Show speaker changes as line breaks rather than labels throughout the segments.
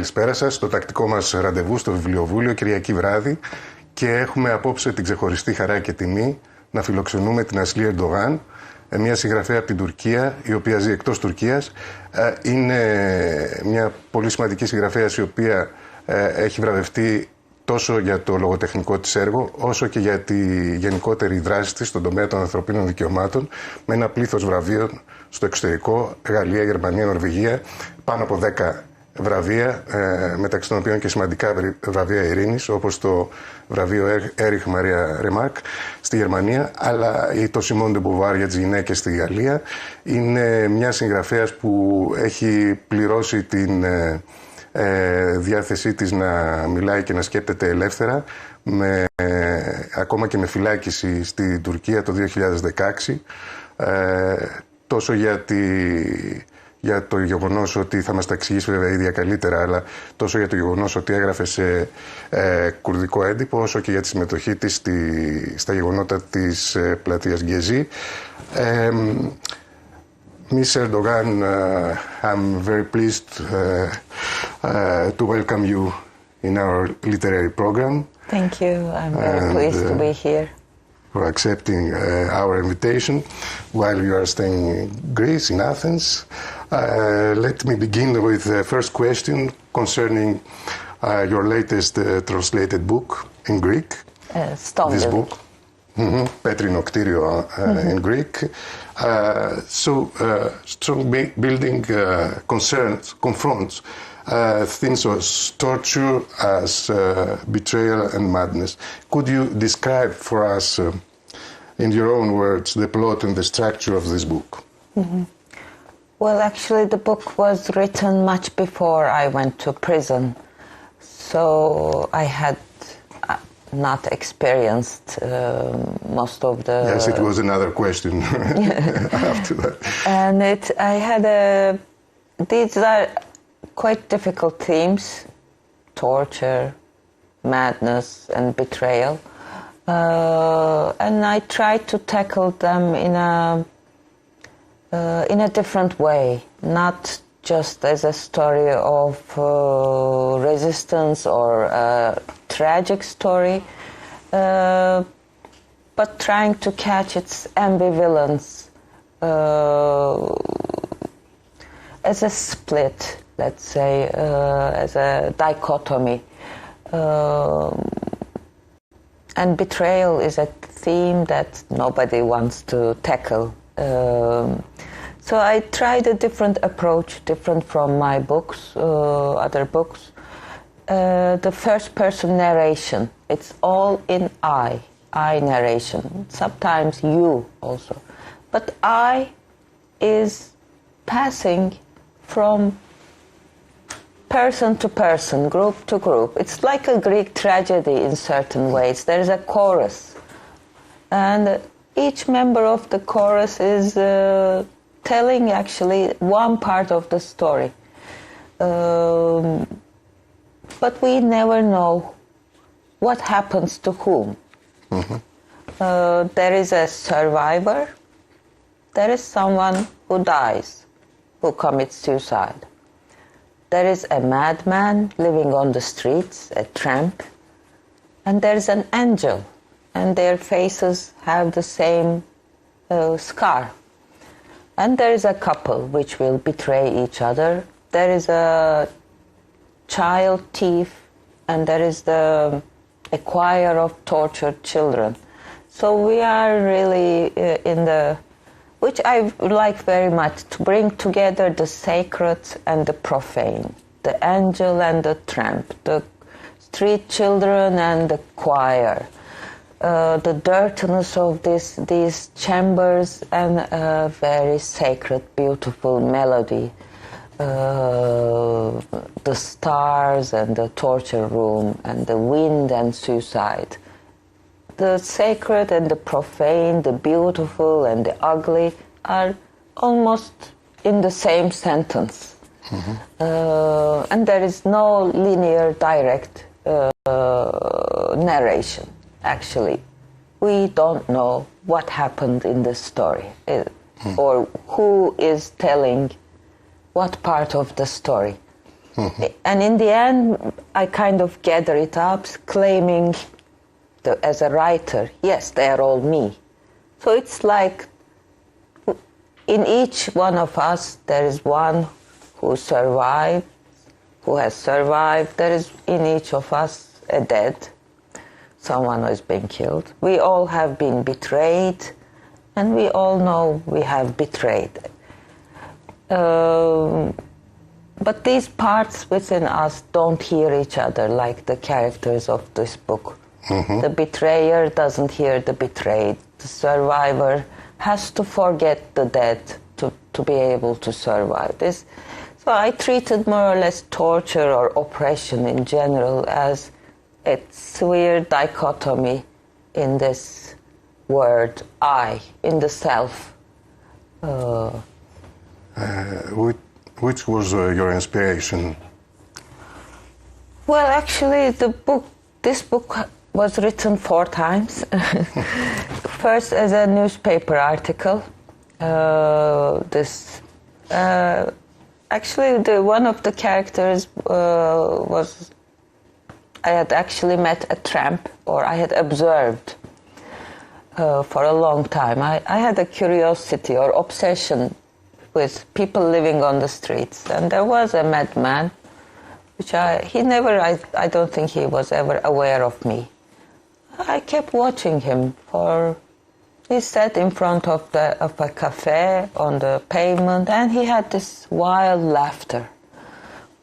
Καλησπέρα σας στο τακτικό μας ραντεβού στο Βιβλιοβούλιο Κυριακή βράδυ και έχουμε απόψε την ξεχωριστή χαρά και τιμή να φιλοξενούμε την Ασλί Ερντογάν, μια συγγραφέα από την Τουρκία, η οποία ζει εκτός Τουρκίας. Είναι μια πολύ σημαντική συγγραφέας η οποία έχει βραβευτεί τόσο για το λογοτεχνικό της έργο, όσο και για τη γενικότερη δράση της στον τομέα των ανθρωπίνων δικαιωμάτων, με ένα πλήθος βραβείων στο εξωτερικό, Γαλλία, Γερμανία, Νορβηγία, πάνω από 10 βραβεία, μεταξύ των οποίων και σημαντικά βραβεία ειρήνης, όπως το βραβείο Έριχ Μαρία Ρεμάρκ στη Γερμανία, αλλά το Σιμών ντε Μποβάρ για τις γυναίκες στη Γαλλία. Είναι μια συγγραφέας που έχει πληρώσει την διάθεσή της να μιλάει και να σκέπτεται ελεύθερα, ακόμα και με φυλάκιση στην Τουρκία το 2016, τόσο για το γεγονός ότι, θα μας τα εξηγήσει βέβαια η ίδια καλύτερα, αλλά τόσο για το γεγονός ότι έγραφε σε κουρδικό έντυπο, όσο και για τη συμμετοχή της στα γεγονότα της πλατείας Γκεζί. Ms. Erdogan, I'm very pleased to welcome you in our literary program.
Thank you. I'm very pleased to be here.
For accepting our invitation while you are staying in Greece, in Athens. Let me begin with the first question concerning your latest translated book in Greek. This book. Πέτρινο κτίριο in Greek. Strong building confronts themes of torture as betrayal and madness. Could you describe for us, in your own words, the plot and the structure of this book?
Well, actually, the book was written much before I went to prison, so I had not experienced most of the...
Yes, it was another question after that.
And these are quite difficult themes: torture, madness, and betrayal. And I tried to tackle them in a different way, not just as a story of resistance or a tragic story, but trying to catch its ambivalence as a split, let's say, as a dichotomy. And betrayal is a theme that nobody wants to tackle. So I tried a different approach, different from my books, other books. The first-person narration, it's all in I narration, sometimes you also. But I is passing from person to person, group to group. It's like a Greek tragedy in certain ways. There is a chorus, and each member of the chorus is telling actually one part of the story. But we never know what happens to whom. There is a survivor, there is someone who dies, who commits suicide. There is a madman living on the streets, a tramp, and there is an angel, and their faces have the same scar. And there is a couple which will betray each other. There is a child thief, and there is the acquirer of tortured children. So we are really in the, which I like very much, to bring together the sacred and the profane, the angel and the tramp, the street children and the choir, the dirtiness of these chambers and a very sacred, beautiful melody. The stars and the torture room and the wind and suicide. The sacred and the profane, the beautiful and the ugly are almost in the same sentence. And there is no linear, direct narration, actually. We don't know what happened in the story or who is telling what part of the story. And in the end, I kind of gather it up, claiming as a writer, yes, they are all me. So it's like in each one of us, there is one who survived, who has survived. There is in each of us a dead, someone who has been killed. We all have been betrayed, and we all know we have betrayed. But these parts within us don't hear each other like the characters of this book. The betrayer doesn't hear the betrayed. The survivor has to forget the dead to be able to survive this. So I treated more or less torture or oppression in general as a weird dichotomy in this word, I, in the self.
Which was your inspiration?
Well, actually, this book was written 4 times. First as a newspaper article. Actually, one of the characters was, I had actually met a tramp, or I had observed for a long time. I had a curiosity or obsession with people living on the streets. And there was a madman, which I don't think he was ever aware of me. I kept watching him he sat in front of a cafe on the pavement, and he had this wild laughter,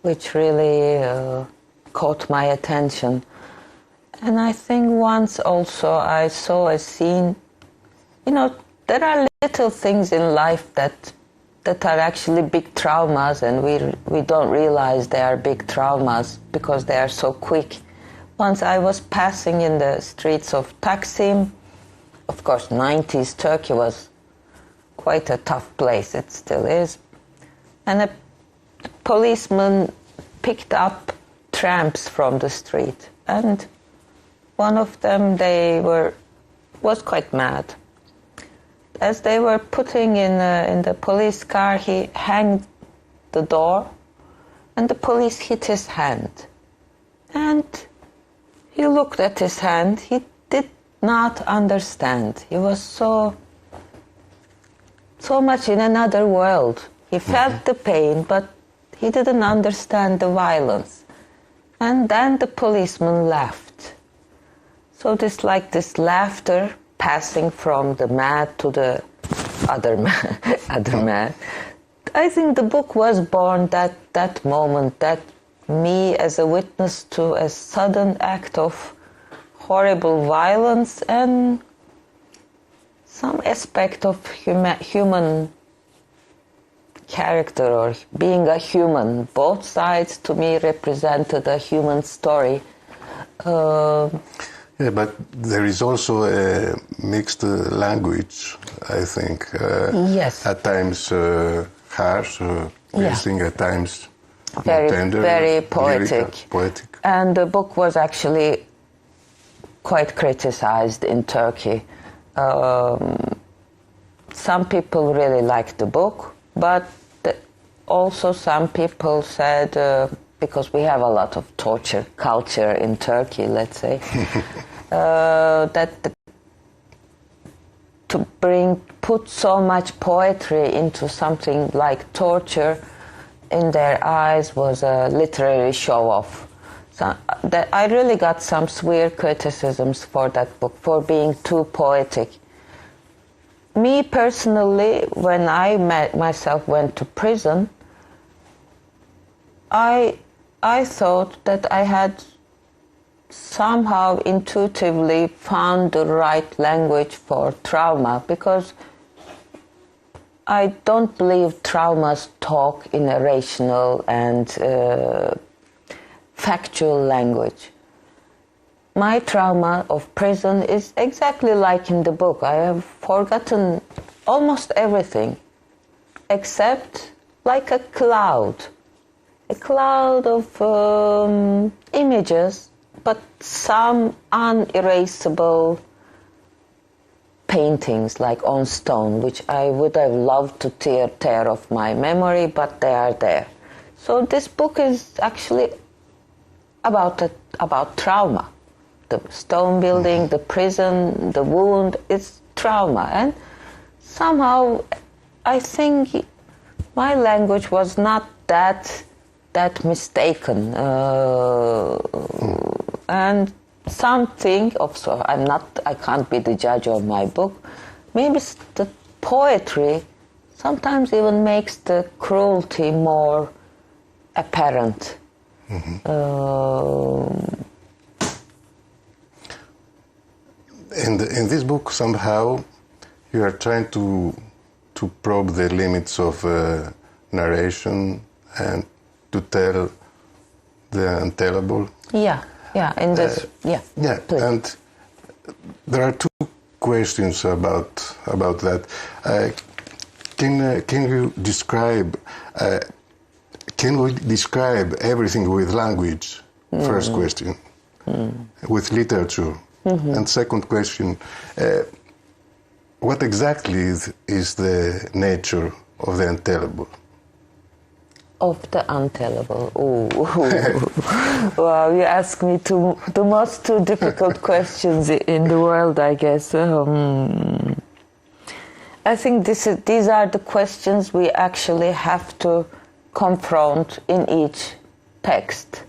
which really caught my attention. And I think once also I saw a scene, there are little things in life that are actually big traumas, and we don't realize they are big traumas because they are so quick. Once I was passing in the streets of Taksim. Of course, 90s Turkey was quite a tough place, it still is. And a policeman picked up tramps from the street, and one of them, was quite mad. As they were putting in the police car, he hanged the door, and the police hit his hand. And he looked at his hand. He did not understand. He was so much in another world. He felt the pain, but he didn't understand the violence. And then the policeman laughed. So this laughter passing from the mad to the other man. I think the book was born that moment, that me as a witness to a sudden act of horrible violence and some aspect of human character or being a human. Both sides to me represented a human story.
Yeah, but there is also a mixed language, I think.
Yes.
At times harsh, piercing, at times
very
tender,
very poetic.
Poetic.
And the book was actually quite criticized in Turkey. Some people really liked the book, but also some people said, because we have a lot of torture culture in Turkey, let's say, that to put so much poetry into something like torture in their eyes was a literary show-off. So I really got some severe criticisms for that book, for being too poetic. Me personally, when I myself went to prison, I thought that I had somehow intuitively found the right language for trauma, because I don't believe traumas talk in a rational and factual language. My trauma of prison is exactly like in the book. I have forgotten almost everything, except like a cloud of images, but some unerasable paintings like on stone, which I would have loved to tear off my memory, but they are there. So this book is actually about trauma. The stone building, the prison, the wound, it's trauma. And somehow I think my language was not that mistaken. And something, also I can't be the judge of my book, maybe the poetry sometimes even makes the cruelty more apparent.
In this book, somehow, you are trying to probe the limits of narration and to tell the untellable.
Yeah. In this, please.
And there are two questions about that. Can you describe? Can we describe everything with language? First question. With literature. And second question, what exactly is the nature of the untellable?
Of the untellable. Wow, you ask me the most two difficult questions in the world, I guess. I think these are the questions we actually have to confront in each text.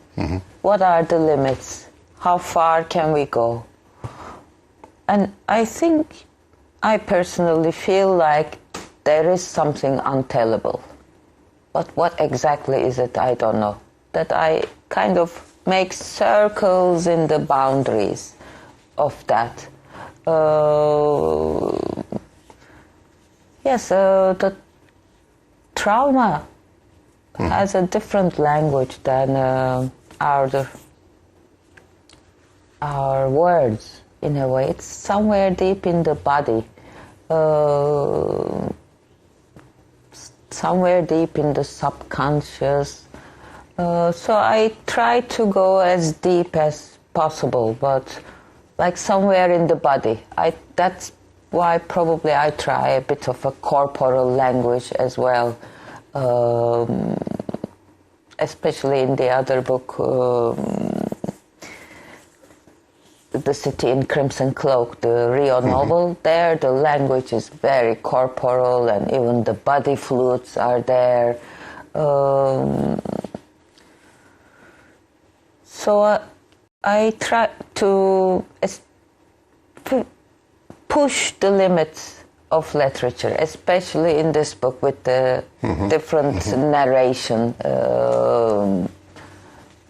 What are the limits? How far can we go? And I think I personally feel like there is something untellable. But what exactly is it, I don't know. That I kind of make circles in the boundaries of that. The trauma has a different language than our words, in a way. It's somewhere deep in the body. Somewhere deep in the subconscious. So I try to go as deep as possible, but like somewhere in the body. That's why probably I try a bit of a corporal language as well. Especially in the other book, The City in Crimson Cloak, the Rio novel, there the language is very corporal and even the body flutes are there. So I try to push the limits of literature, especially in this book with the different narration.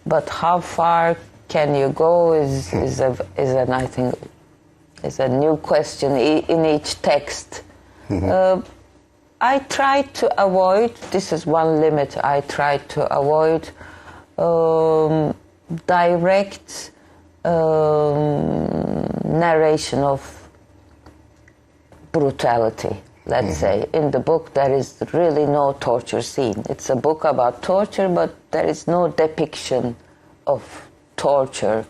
But how far can you go is I think is a new question in each text. I try to avoid, this is one limit, I try to avoid direct narration of brutality, let's say. In the book there is really no torture scene. It's a book about torture, but there is no depiction of torture,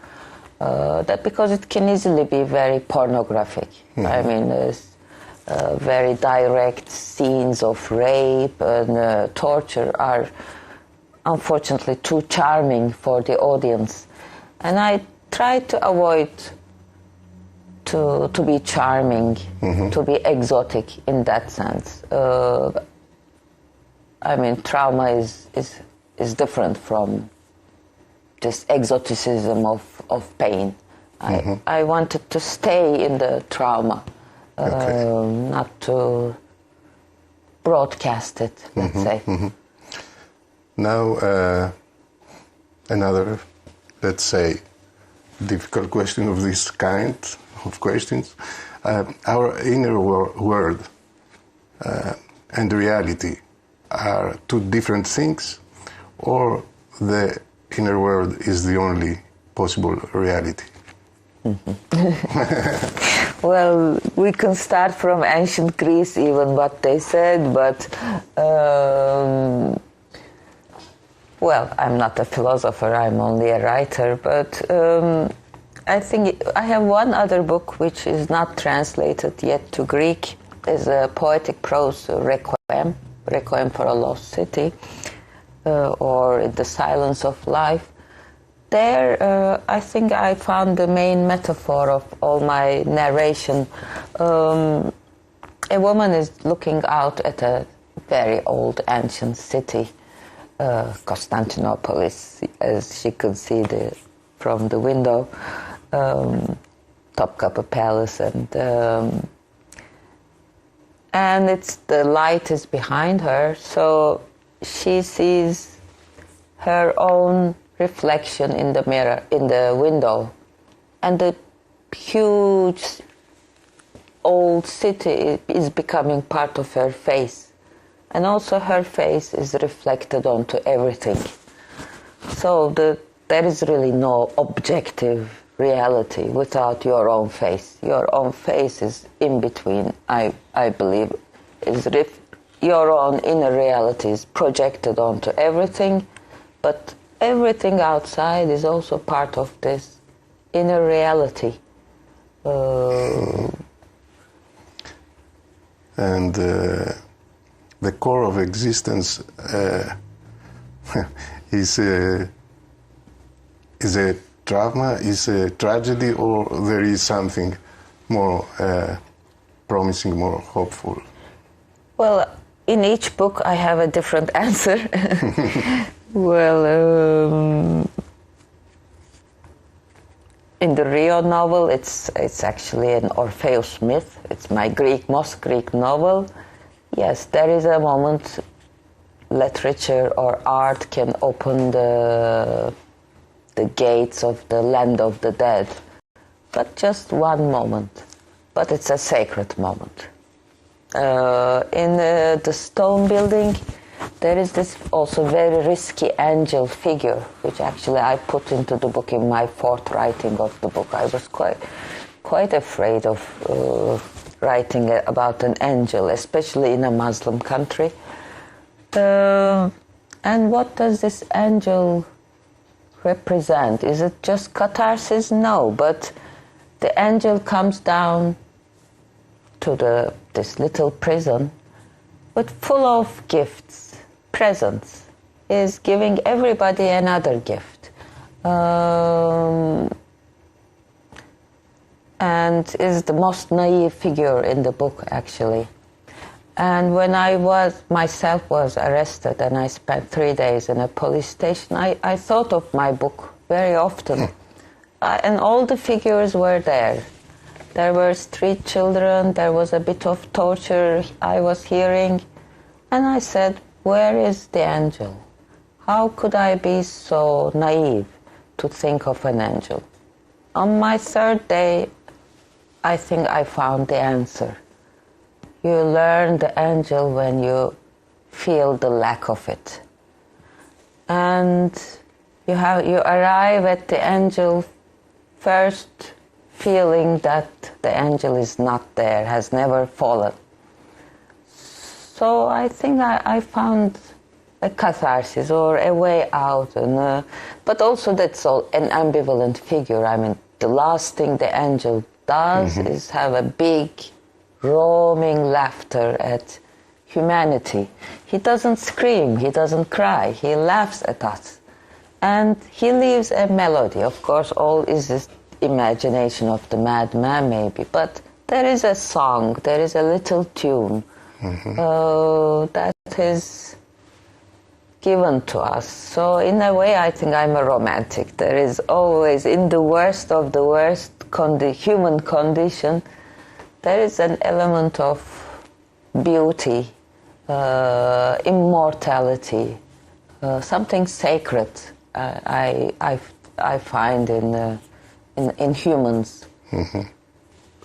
that because it can easily be very pornographic. I mean, there's very direct scenes of rape and torture are unfortunately too charming for the audience. And I try to avoid to be charming, to be exotic in that sense. I mean, trauma is different from this exoticism of pain. I wanted to stay in the trauma, not to broadcast it, let's say.
Now, another, let's say, difficult question of this kind of questions. Our inner world and reality are two different things, or the inner world is the only possible reality?
Well, we can start from ancient Greece, even what they said, but well, I'm not a philosopher, I'm only a writer, but I think I have one other book which is not translated yet to Greek. It's a poetic prose Requiem for a Lost City. or in the silence of life. There, I think I found the main metaphor of all my narration. A woman is looking out at a very old ancient city, Constantinople, as she could see from the window, Topkapı Palace, and the light is behind her, so she sees her own reflection in the mirror, in the window, and the huge old city is becoming part of her face, and also her face is reflected onto everything. So there is really no objective reality without your own face. Your own face is in between, I believe, your own inner reality is projected onto everything, but everything outside is also part of this inner reality.
And the core of existence is a drama, is a tragedy, or there is something more promising, more hopeful?
Well, in each book I have a different answer. Well, in the Rio novel, it's actually an Orpheus myth. It's my most Greek novel. Yes, there is a moment literature or art can open the gates of the land of the dead, but just one moment. But it's a sacred moment. In the stone building, there is this also very risky angel figure, which actually I put into the book in my fourth writing of the book. I was quite afraid of writing about an angel, especially in a Muslim country. And what does this angel represent? Is it just catharsis? No, but the angel comes down to this little prison, but full of gifts, presents, is giving everybody another gift. And is the most naive figure in the book, actually. And when I myself was arrested and I spent 3 days in a police station, I thought of my book very often. And all the figures were there. There were street children, there was a bit of torture I was hearing. And I said, where is the angel? How could I be so naive to think of an angel? On my third day, I think I found the answer. You learn the angel when you feel the lack of it. And you arrive at the angel first feeling that the angel is not there, has never fallen. So I think I found a catharsis or a way out, but also that's all an ambivalent figure. I mean, the last thing the angel does is have a big, roaming laughter at humanity. He doesn't scream, he doesn't cry, he laughs at us. And he leaves a melody. Of course, all is this imagination of the madman maybe, but there is a song, there is a little tune that is given to us. So in a way, I think I'm a romantic. There is always, in the worst of the worst human condition, there is an element of beauty, immortality, something sacred. I find in humans.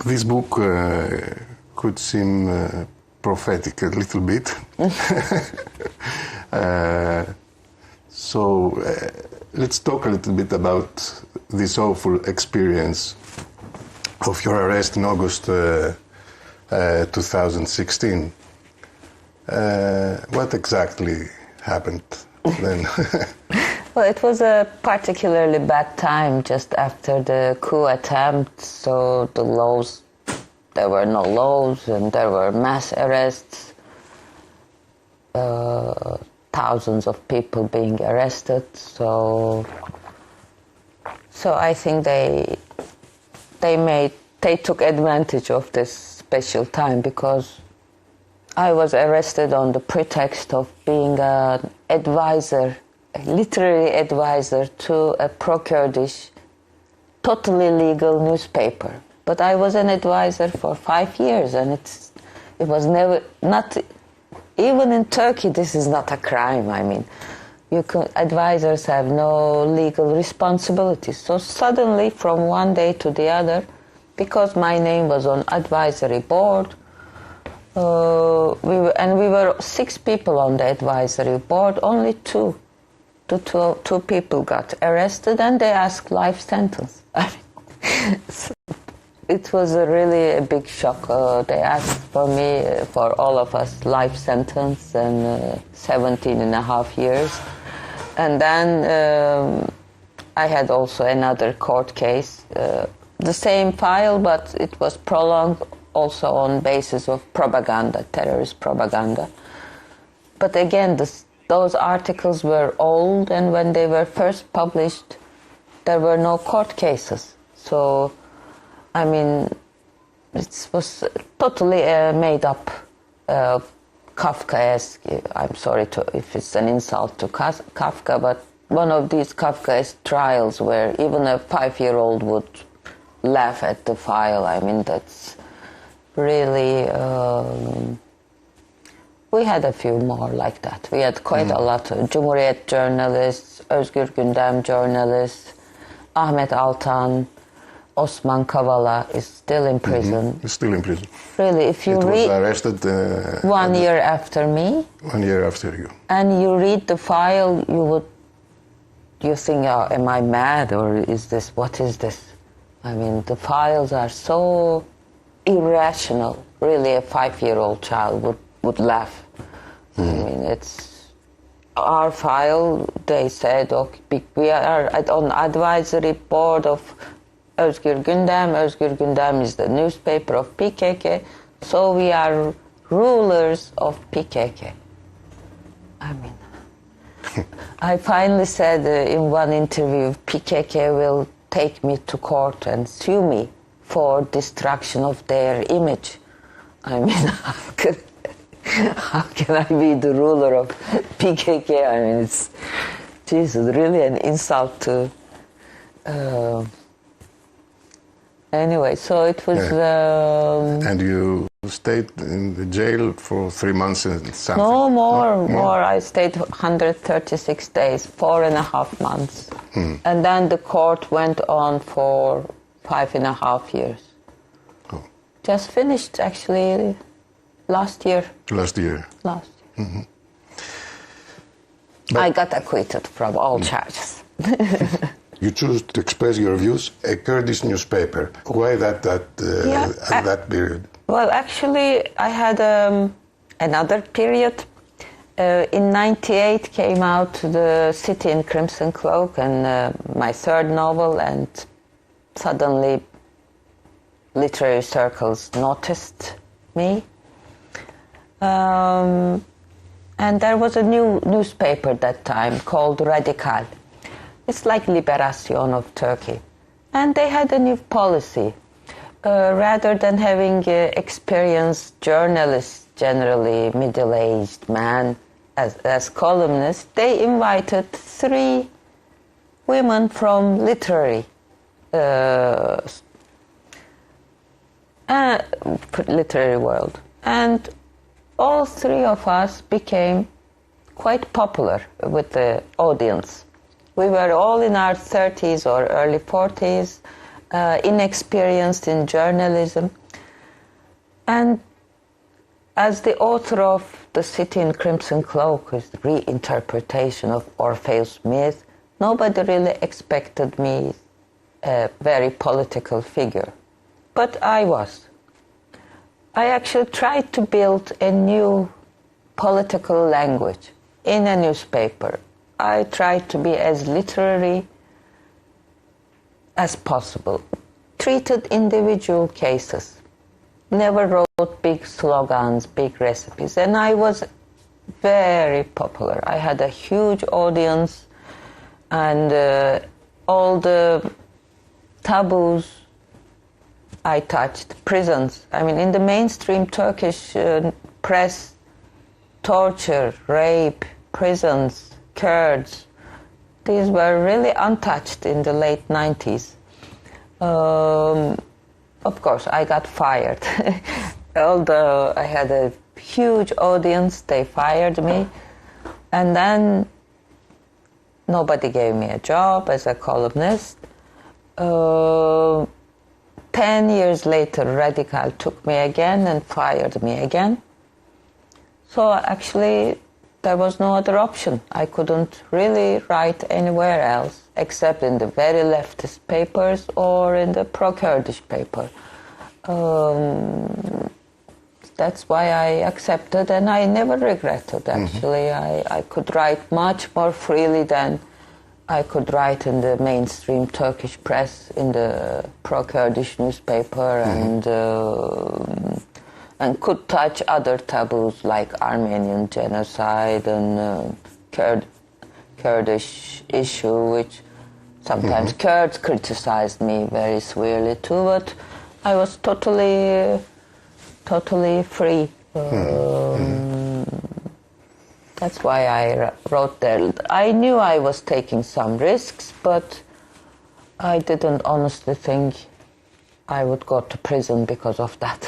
This book could seem prophetic a little bit. So let's talk a little bit about this awful experience of your arrest in August 2016. What exactly happened then?
Well, it was a particularly bad time just after the coup attempt, so there were no laws and there were mass arrests. thousands of people being arrested. So I think they took advantage of this special time, because I was arrested on the pretext of being an advisor, a literary advisor to a pro-Kurdish, totally legal newspaper. But I was an advisor for 5 years, and it was never, not even in Turkey, this is not a crime. I mean, advisors have no legal responsibilities. So suddenly, from one day to the other, because my name was on advisory board, we were 6 people on the advisory board, only two people got arrested, and they asked life sentence. I mean, it was really a big shock. They asked for me, for all of us, life sentence and 17 and a half years. And then I had also another court case, the same file, but it was prolonged also on basis of propaganda, terrorist propaganda. But again, those articles were old, and when they were first published, there were no court cases. So, I mean, it was totally made up, Kafkaesque. I'm sorry if it's an insult to Kafka, but one of these Kafkaesque trials where even a 5-year-old would laugh at the file. I mean, that's really... we had a few more like that. We had quite a lot of Cumhuriyet journalists, Özgür Gündem journalists, Ahmet Altan, Osman Kavala is still in prison.
He's still in prison.
Really, if you
read...
was
arrested...
1 year after me.
1 year after you.
And you read the file, you think, oh, am I mad, or what is this? I mean, the files are so irrational. Really, a 5-year-old child would laugh. I mean, it's our file. They said, okay, we are on advisory board of Özgür Gündem. Özgür Gündem is the newspaper of PKK. So we are rulers of PKK. I mean, I finally said in one interview, PKK will take me to court and sue me for destruction of their image. I mean, how can I be the ruler of PKK? I mean, it's, Jesus, really an insult to... Anyway, so it was...
And you stayed in the jail for 3 months and something?
No, more. I stayed 136 days, 4.5 months. And then the court went on for 5.5 years.
Oh.
Just finished, actually, last year.
Last year.
I got acquitted from all charges.
You choose to express your views a Kurdish newspaper. Why that period?
Well, actually, I had another period. In '98 came out The City in Crimson Cloak, and my third novel, and suddenly literary circles noticed me. And there was a new newspaper that time called Radikal. It's like Liberation of Turkey. And they had a new policy. Rather than having experienced journalists, generally middle-aged men, as columnists, they invited 3 women from literary world. And all 3 of us became quite popular with the audience. We were all in our 30s or early 40s, inexperienced in journalism. And as the author of The City in Crimson Cloak, is the reinterpretation of Orpheus' myth, nobody really expected me a very political figure. But I was. I actually tried to build a new political language in a newspaper. I tried to be as literary as possible, treated individual cases, never wrote big slogans, big recipes. And I was very popular. I had a huge audience, and all the taboos I touched, prisons. I mean, in the mainstream Turkish press, torture, rape, prisons, Kurds, these were really untouched in the late 90s. Of course, I got fired. Although I had a huge audience, they fired me. And then nobody gave me a job as a columnist. 10 years later, Radical took me again and fired me again. So actually, there was no other option. I couldn't really write anywhere else except in the very leftist papers or in the pro-Kurdish paper. That's why I accepted, and I never regretted, actually. I could write much more freely than I could write in the mainstream Turkish press, in the pro-Kurdish newspaper, and could touch other taboos like Armenian genocide and Kurdish issue, which sometimes Kurds criticized me very severely too, but I was totally free. That's why I wrote there. I knew I was taking some risks, but I didn't honestly think I would go to prison because of that.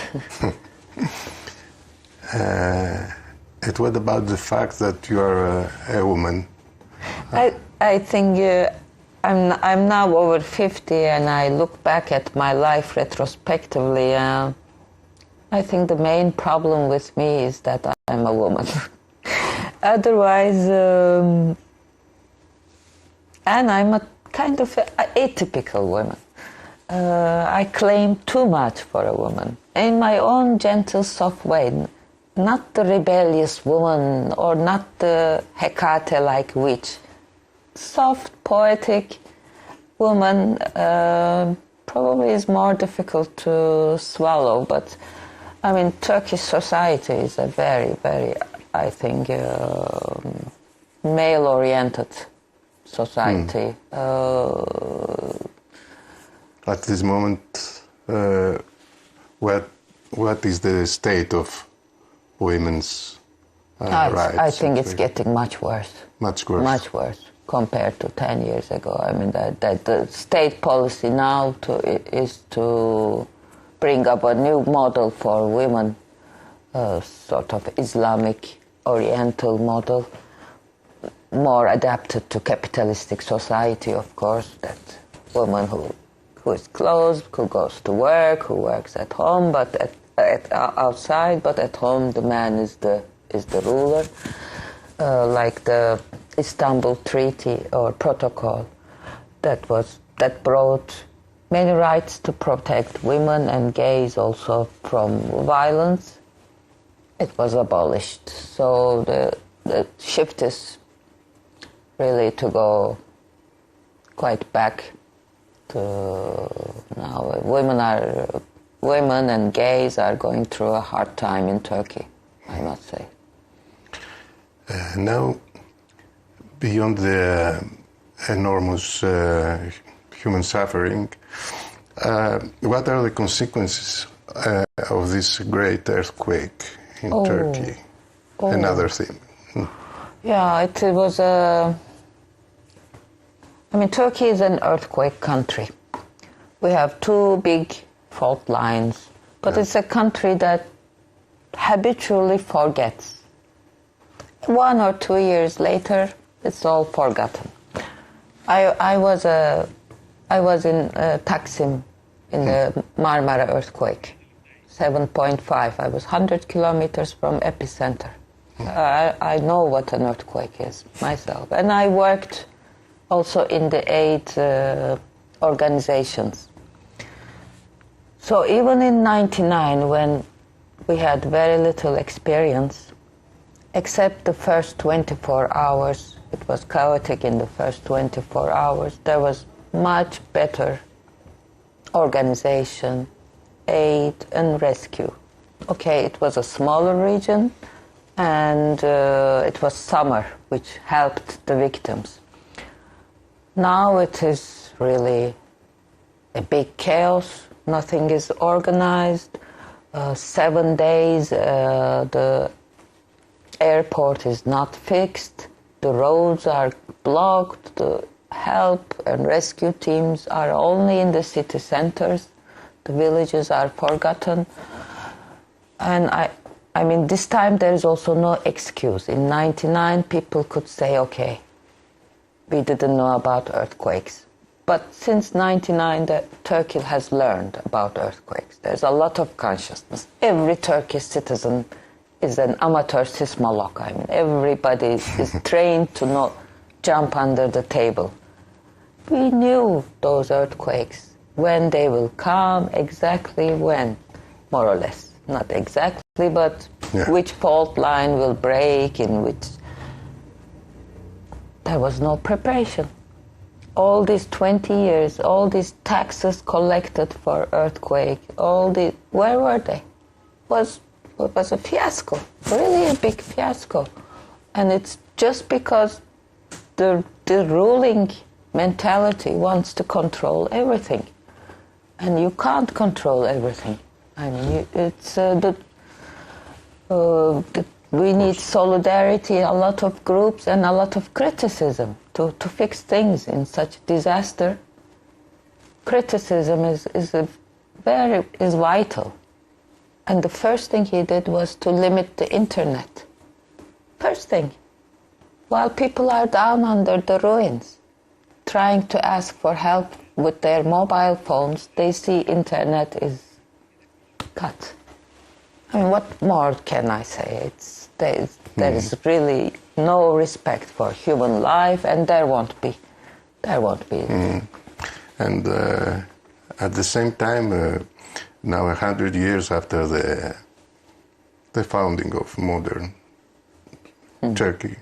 And what about the fact that you are a woman?
I think I'm now over 50, and I look back at my life retrospectively. I think the main problem with me is that I'm a woman. Otherwise, and I'm a kind of atypical woman. I claim too much for a woman, in my own gentle, soft way. Not the rebellious woman, or not the Hekate-like witch. Soft, poetic woman probably is more difficult to swallow, but I mean, Turkish society is a very, very, I think, male-oriented society.
At this moment, what is the state of women's rights?
I think it's getting much worse.
Much worse.
Much worse compared to 10 years ago. I mean, that the state policy now is to bring up a new model for women, sort of Islamic Oriental model, more adapted to capitalistic society, of course, that woman who is clothed, who goes to work, who works at home, but outside, but at home the man is the ruler, like the Istanbul Treaty or Protocol that brought many rights to protect women and gays also from violence. It was abolished. So the shift is really to go quite back to now. Women and gays are going through a hard time in Turkey, I must say.
Now, beyond the enormous human suffering, what are the consequences of this great earthquake in Turkey? Another thing.
Yeah, it was I mean, Turkey is an earthquake country. We have two big fault lines, but it's a country that habitually forgets. 1 or 2 years later, it's all forgotten. I was in Taksim in the Marmara earthquake, 7.5. I was 100 kilometers from epicenter. I know what an earthquake is myself, and I worked also in the aid organizations. So even in '99, when we had very little experience, except the first 24 hours, it was chaotic in the first 24 hours, there was much better organization, aid and rescue. Okay, it was a smaller region, and it was summer, which helped the victims. Now it is really a big chaos. Nothing is organized. 7 days, the airport is not fixed. The roads are blocked. The help and rescue teams are only in the city centers. The villages are forgotten. And I mean, this time there is also no excuse. In '99, people could say, okay, we didn't know about earthquakes. But since '99, Turkey has learned about earthquakes. There's a lot of consciousness. Every Turkish citizen is an amateur seismolog. I mean, everybody is trained to not jump under the table. We knew those earthquakes, when they will come, exactly when, more or less. Not exactly, but which fault line will break, in which... There was no preparation. All these 20 years, all these taxes collected for earthquake, where were they? It was a fiasco, really a big fiasco. And it's just because the ruling mentality wants to control everything. And you can't control everything. I mean, we need solidarity, a lot of groups, and a lot of criticism to fix things in such disaster. Criticism is vital. And the first thing he did was to limit the internet. First thing. While people are down under the ruins, trying to ask for help with their mobile phones, they see internet is cut. I mean, what more can I say? There is really no respect for human life, and there won't be.
And at the same time, now 100 years after the founding of modern Turkey,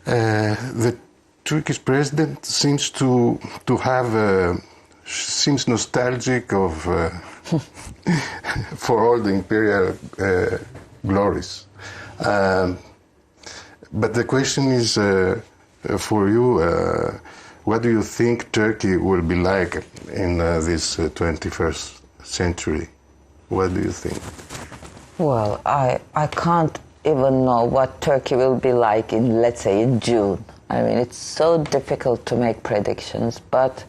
the Turkish president seems seems nostalgic of for all the imperial glories. But the question is for you, what do you think Turkey will be like in this 21st century? What do you think?
Well, I can't even know what Turkey will be like in, let's say, in June. I mean, it's so difficult to make predictions, but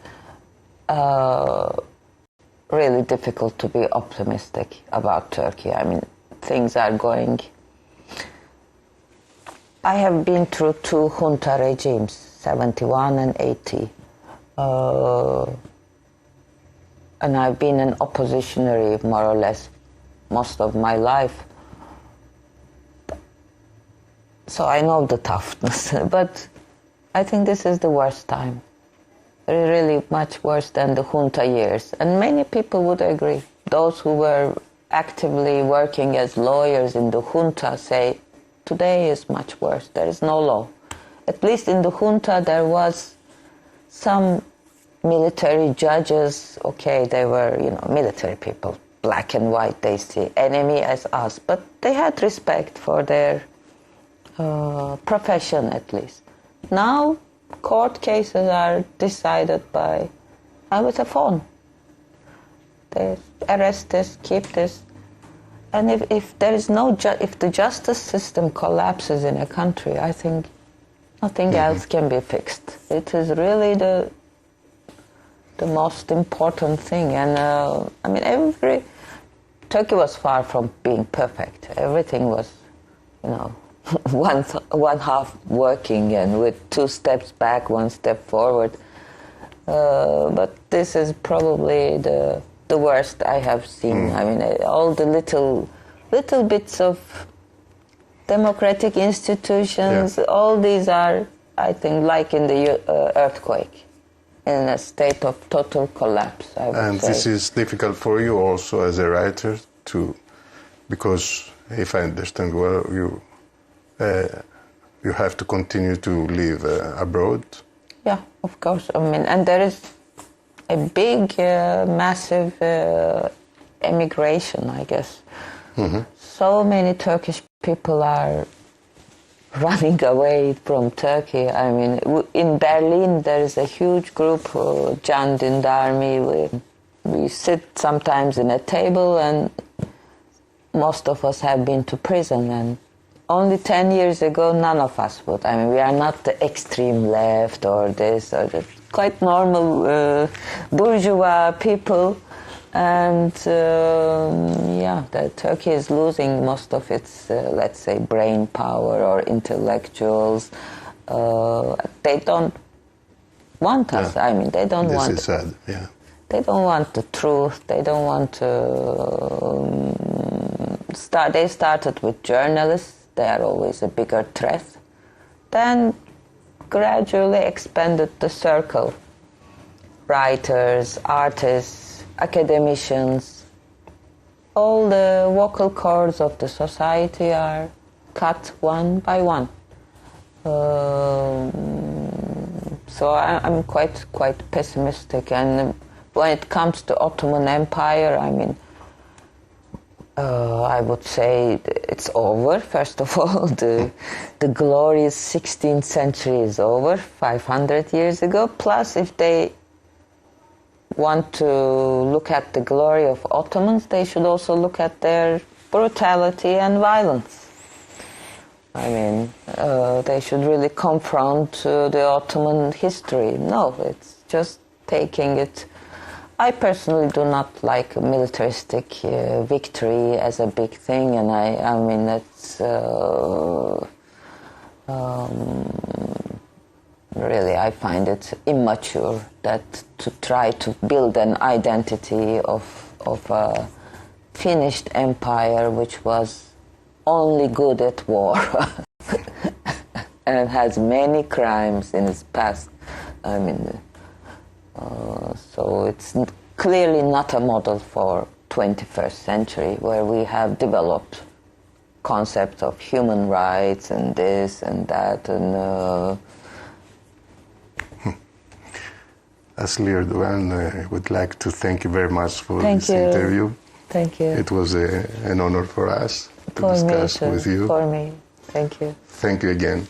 really difficult to be optimistic about Turkey. I mean, things are going... I have been through 2 junta regimes, 71 and 80. And I've been an oppositionary, more or less, most of my life. So I know the toughness, but I think this is the worst time. Really much worse than the junta years. And many people would agree. Those who were actively working as lawyers in the junta say, today is much worse. There is no law. At least in the junta there was some military judges. Okay, they were, military people, black and white. They see enemy as us, but they had respect for their profession at least. Now court cases are decided with a phone. They arrest this, keep this. And if there is if the justice system collapses in a country, I think nothing else can be fixed. It is really the most important thing. And I mean, Turkey was far from being perfect. Everything was, one half working and with 2 steps back, 1 step forward. But this is probably the worst I have seen. I mean, all the little bits of democratic institutions, all these are, I think, like in the earthquake, in a state of total collapse, I would say.
And this is difficult for you also as a writer, because if I understand well, you have to continue to live abroad.
Yeah, of course. I mean, and there is a big, massive emigration, I guess. So many Turkish people are running away from Turkey. I mean, in Berlin there is a huge group, Can Dündar'mi. We sit sometimes in a table, and most of us have been to prison. And only 10 years ago, none of us would. I mean, we are not the extreme left or this or that. Quite normal bourgeois people. And Turkey is losing most of its, let's say, brain power or intellectuals. They don't want us. I mean, they don't want.
This is sad. Yeah.
They don't want the truth. They don't want to start. They started with journalists. They are always a bigger threat. Then gradually expanded the circle. Writers, artists, academicians, all the vocal cords of the society are cut one by one. So I'm quite pessimistic. And when it comes to Ottoman Empire, I mean, I would say it's over. First of all, the glorious 16th century is over 500 years ago. Plus, if they want to look at the glory of Ottomans, they should also look at their brutality and violence. I mean, they should really confront the Ottoman history. No, it's just taking it. I personally do not like militaristic victory as a big thing, and I mean it's really I find it immature that to try to build an identity of a finished empire which was only good at war and has many crimes in its past. I mean. So it's clearly not a model for 21st century where we have developed concepts of human rights and this and that. And
Aslı Erdoğan, I would like to thank you very much for this interview.
Thank you.
It was an honor for us to discuss with you.
For me. Thank you.
Thank you again.